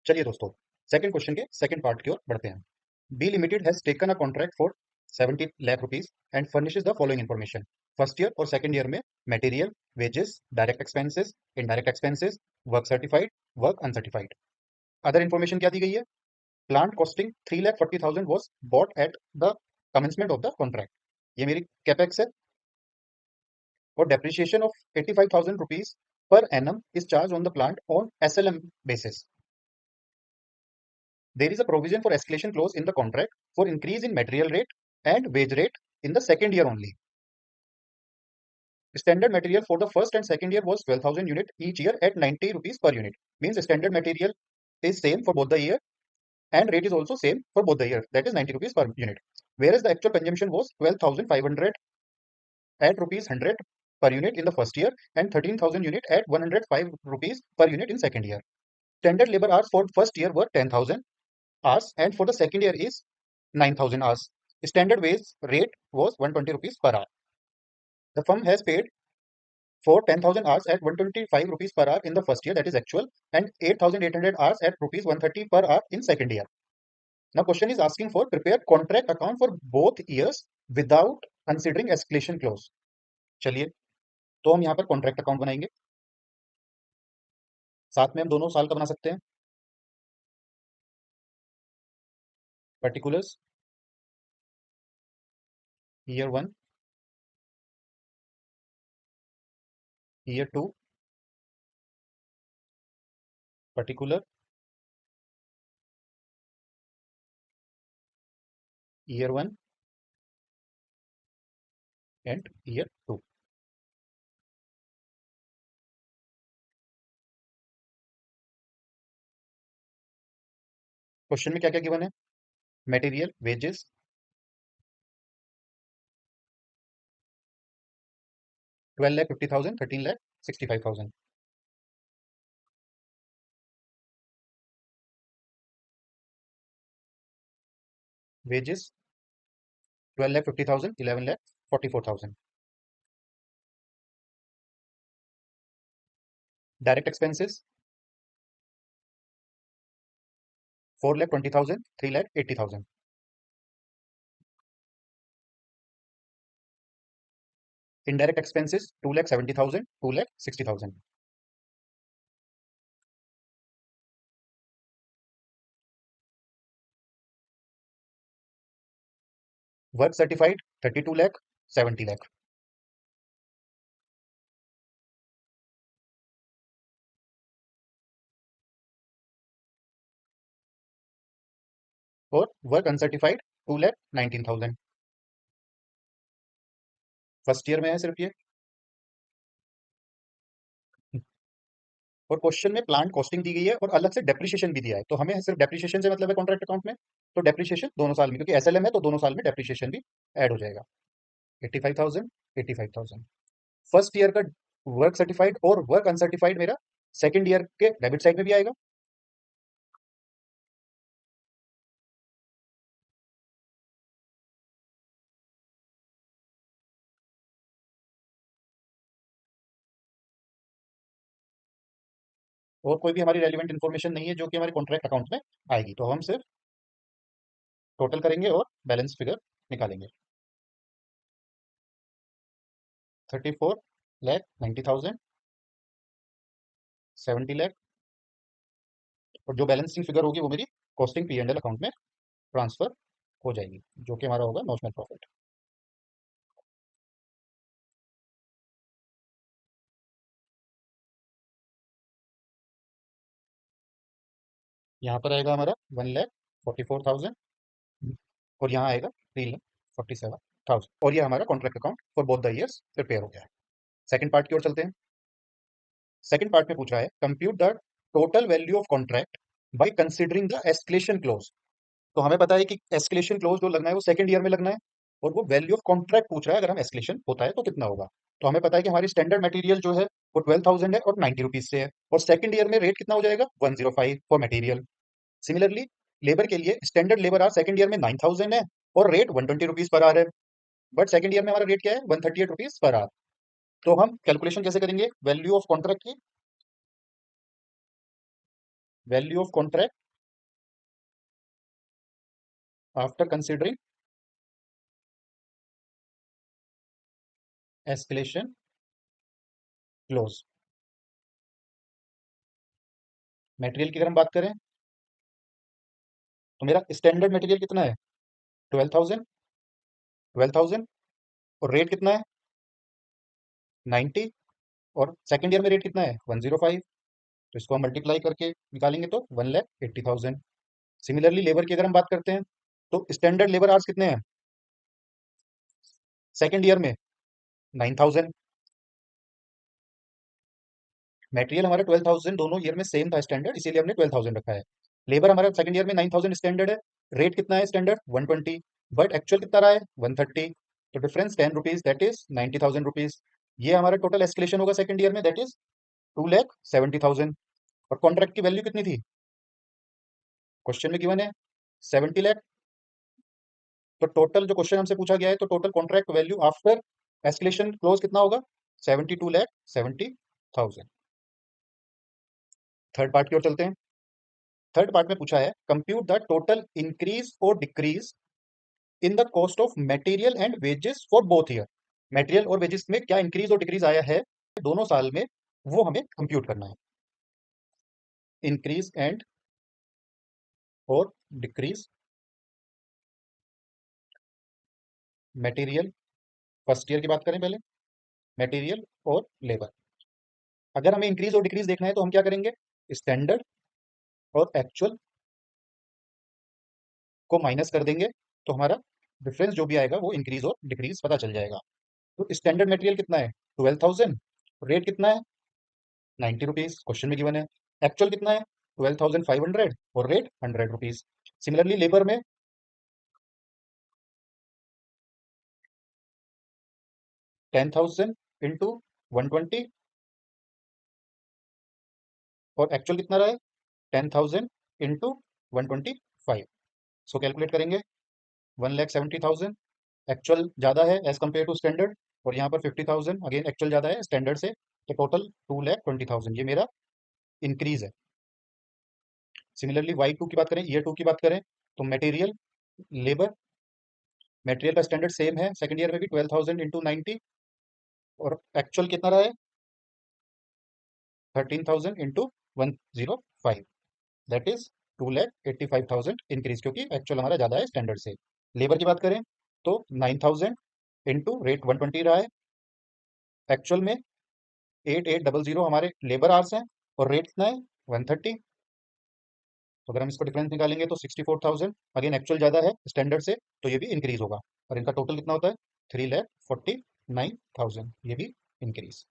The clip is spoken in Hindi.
चलिए दोस्तों, सेकंड क्वेश्चन के सेकंड पार्ट की ओर बढ़ते हैं। B limited has taken a contract for 70 lakh rupees and furnishes the following information. First year और सेकंड ईयर में material, wages, direct expenses, indirect expenses, work certified, work uncertified. Other information क्या दी गई है? Plant costing 3,40,000 was bought at the commencement of the contract. ये मेरी कैपेक्स है। और depreciation of 85,000 rupees per annum is charge on the plant on SLM basis. There is a provision for escalation clause in the contract for increase in material rate and wage rate in the second year only. Standard material for the first and second year was 12,000 unit each year at 90 rupees per unit. Means standard material is same for both the year and rate is also same for both the year, that is 90 rupees per unit. Whereas the actual consumption was 12,500 at rupees 100 per unit in the first year and 13,000 unit at 105 rupees per unit in second year. Standard labor hours for first year were 10,000 hours and for the second year is 9,000 hours. Standard wage rate was 120 rupees per hour. The firm has paid for 10,000 hours at 125 rupees per hour in the first year, that is actual, and 8,800 hours at rupees 130 per hour in second year. Now question is asking for prepare contract account for both years without considering escalation clause. चलिए, तो हम यहाँ पर कॉन्ट्रैक्ट अकाउंट बनाएंगे। साथ में हम दोनों साल का बना सकते हैं। Particulars year 1, year 2, particular year 1 and year 2। Question में क्या क्या गिवन है? Material, wages, 12,50,000, 13,65,000। Wages 12,50,000, 11,44,000। Direct expenses 4,20,000, 3,80,000। Indirect expenses 2,70,000, 2,60,000। Work certified 32 lakh, 70 lakh. और वर्क अनसर्टिफाइड 2,19,000। फर्स्ट ईयर में है सिर्फ ये। और क्वेश्चन में प्लांट कॉस्टिंग दी गई है और अलग से डेप्रिसिएशन भी दिया है, तो हमें सिर्फ डेप्रिसिएशन से मतलब है कॉन्ट्रैक्ट अकाउंट में। तो डेप्रिसिएशन दोनों साल में, क्योंकि SLM है तो दोनों साल में डेप्रिसिएशन भी ऐड हो जाएगा। 85,000, 85,000। फर्स्ट ईयर का वर्क सर्टिफाइड और वर्क अनसर्टिफाइड मेरा सेकंड ईयर के डेबिट साइड में भी आएगा। और कोई भी हमारी रेलिवेंट इन्फॉर्मेशन नहीं है जो कि हमारे कॉन्ट्रैक्ट अकाउंट में आएगी, तो हम सिर्फ टोटल करेंगे और बैलेंस फिगर निकालेंगे। 34,90,000, 70 लाख, और जो बैलेंसिंग फिगर होगी वो मेरी कॉस्टिंग P&L अकाउंट में ट्रांसफर हो जाएगी, जो कि हमारा होगा नॉशनल प्रॉफिट। यहाँ पर आएगा हमारा 1,44,000 और यहाँ आएगा 3,47,000, और ये हमारा contract account for both the years prepare हो गया है। सेकंड पार्ट की ओर चलते हैं। सेकंड पार्ट में पूछ रहा है compute the total value of contract by considering the escalation close. तो हमें पता है कि एस्केलेशन क्लोज जो लगना है वो सेकंड ईयर में लगना है, और वो वैल्यू ऑफ कॉन्ट्रैक्ट पूछ रहा है, अगर हम एस्केलेशन होता है तो कितना होगा। तो हमें पता है कि हमारी स्टैंडर्ड मटेरियल जो है वो 12,000 है और 90 रुपीज से है, और सेकंड ईयर में रेट कितना हो जाएगा? 105 फॉर मटेरियल। सिमिलरली लेबर के लिए standard labour hour second year में 9,000 है और रेट 120 रुपीज पर आर है, बट सेकंड ईयर में हमारा रेट क्या है? 138 रुपीज पर आर। तो हम कैलकुलेशन कैसे करेंगे वैल्यू ऑफ कॉन्ट्रैक्ट की? Value of contract after considering escalation close. Material की अगर हम बात करें तो मेरा स्टैंडर्ड मटेरियल कितना है? 12,000। 12,000 और रेट कितना है? 90। और सेकेंड ईयर में रेट कितना है? 105। तो इसको हम मल्टीप्लाई करके निकालेंगे तो 1,80,000। सिमिलरली लेबर की अगर हम बात करते हैं तो स्टैंडर्ड लेबर आवर्स कितने हैं सेकेंड ईयर में? 9,000। मटेरियल हमारा 12,000 दोनों ईयर में सेम था स्टैंडर्ड, इसीलिए हमने 12,000 रखा है। लेबर हमारा सेकंड ईयर में 9,000 स्टैंडर्ड है। रेट कितना है स्टैंडर्ड? 120। बट एक्चुअल कितना रहा है? 130। तो difference 10 rupees, that is 90,000 rupees. ये हमारा टोटल एस्केलेशन होगा सेकंड ईयर में, दैट इज 2,70,000। और कॉन्ट्रैक्ट की वैल्यू कितनी थी? क्वेश्चन में गिवन है 70 लाख। तो टोटल जो क्वेश्चन हमसे पूछा गया है, तो total contract value after escalation close कितना होगा? 72,70,000। थर्ड पार्ट की ओर चलते हैं। थर्ड पार्ट में पूछा है कंप्यूट द टोटल इंक्रीज और decrease in the cost of material and wages for both year. Material और वेजेस में क्या इंक्रीज और डिक्रीज आया है दोनों साल में, वो हमें कंप्यूट करना है। इंक्रीज एंड और डिक्रीज मटेरियल, फर्स्ट ईयर की बात करें पहले, मटेरियल और लेबर। अगर हमें इंक्रीज और डिक्रीज देखना है तो हम क्या करेंगे? स्टैंडर्ड और एक्चुअल को माइनस कर देंगे, तो हमारा डिफरेंस जो भी आएगा वो इंक्रीज और डिक्रीज पता चल जाएगा। तो स्टैंडर्ड मटेरियल कितना है? 12,000। रेट कितना है? 90 रुपीज, क्वेश्चन में गिवन है। एक्चुअल कितना है? 12,500 और रेट 100 रुपीज। सिमिलरली लेबर में 10,000 इंटू 120 और एक्चुअल कितना रहा है? 10,000 इंटू 125। सो कैलकुलेट करेंगे 1,70,000। एक्चुअल ज़्यादा है एज कम्पेयर टू स्टैंडर्ड, और यहाँ पर 50,000 अगेन एक्चुअल ज़्यादा है स्टैंडर्ड से, तो टोटल 2,20,000 ये मेरा इंक्रीज है। सिमिलरली वाई टू की बात करें, ईयर टू की बात करें, तो मटेरियल लेबर, मटेरियल का स्टैंडर्ड सेम है सेकंड ईयर में भी 12,000 इंटू 90, और एक्चुअल कितना रहा है? 13,000 इंटू 105, दैट इज 2,85,000 इंक्रीज, क्योंकि एक्चुअल हमारा ज़्यादा है स्टैंडर्ड से। लेबर की बात करें तो 9,000 इंटू रेट 120 रहा है। एक्चुअल में 8,800 हमारे लेबर आवर्स हैं, और रेट कितना है? 130। तो अगर हम इसको डिफरेंस निकालेंगे तो 64,000, अगेन एक्चुअल ज़्यादा है स्टैंडर्ड से, तो ये भी इंक्रीज होगा। और इनका टोटल कितना होता है? 3,49,000, ये भी इंक्रीज।